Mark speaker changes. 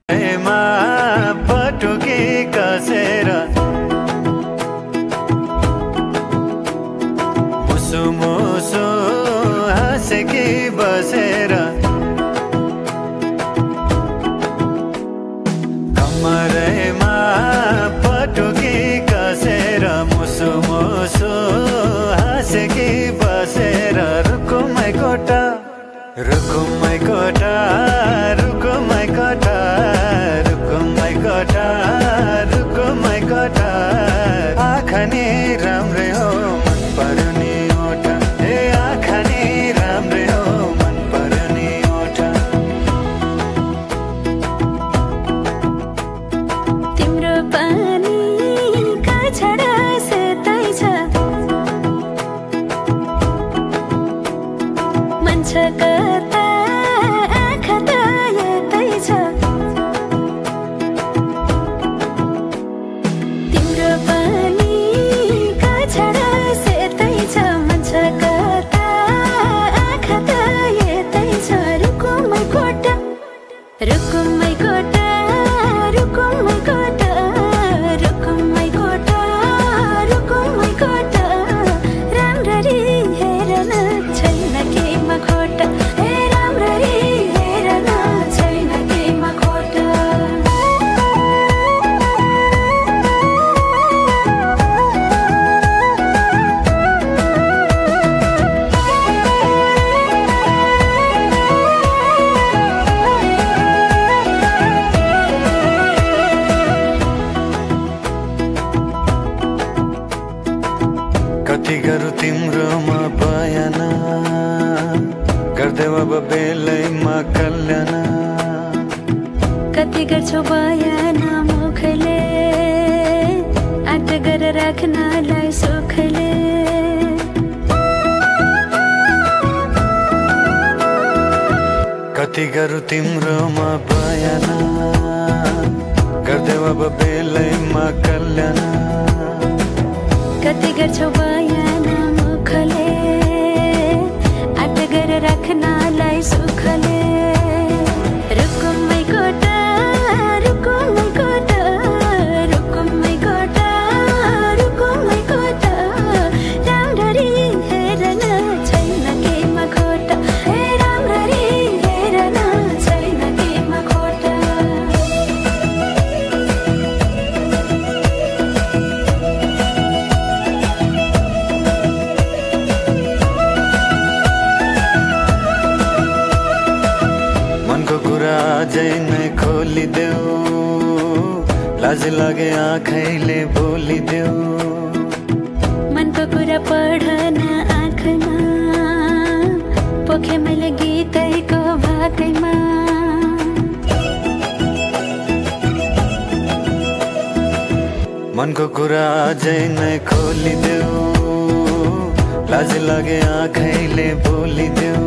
Speaker 1: मा पटुकी कसेर मुसु मुसु हाँसेकी बसेर कमरैमा पटुकी कसेर मुसु मुसु हाँसेकी बसेर रुकुमै कोटा रुकुमै कोटा रुकुमै कोटा रुकुमै कोटा रुकुमै कोटा आँखा नि राम्रै हो मन पर्ने ओठा ए आँखा नि राम्रै हो मन पर्ने ओठा
Speaker 2: तिम्रो पानी का छडा सेतै छ मन छ कता आँखा त यतै छ तिम्रो पानी का छडा सेतै छ मन छ कता आँखा त यतै छ रुकुमै कोटा रुकुमै कोटा रुकुमै कोटा रुकुमै कोटा रुकुमै कोटा राम्ररी हेर्न छैन केमा खोटा हे राम्ररी हेर्न छैन केमा खोटा
Speaker 1: कति गरौँ तिम्रोमा बयान गर्दै अब बेलैमा कल्याण
Speaker 2: कति गर्छौ बयान मुखले आँट गरेर राख्नलाई सुखले
Speaker 1: कति गरौँ तिम्रोमा बयान गर्दै अब बेलैमा कल्याण
Speaker 2: कति गर्छौ बयान मुखले आँट गरेर राख्नलाई सुखले रुकुमै कोटा रुकुमै कोटा रुकुमै कोटा रुकुमै कोटा राम्ररी हेर्न छैन केमा खोटा हे राम्ररी हेर्न छैन केमा खोटा
Speaker 1: मनको कुरा अझै नै खोलिदेऊ लाज लागे आँखैले बोलिदेऊ
Speaker 2: मनको कुरा पढ्न आँखमा पोखे मैले गीतैको भाकैमा
Speaker 1: मनको कुरा अझै नै खोलिदेऊ लाज लागे आँखैले बोलिदेऊ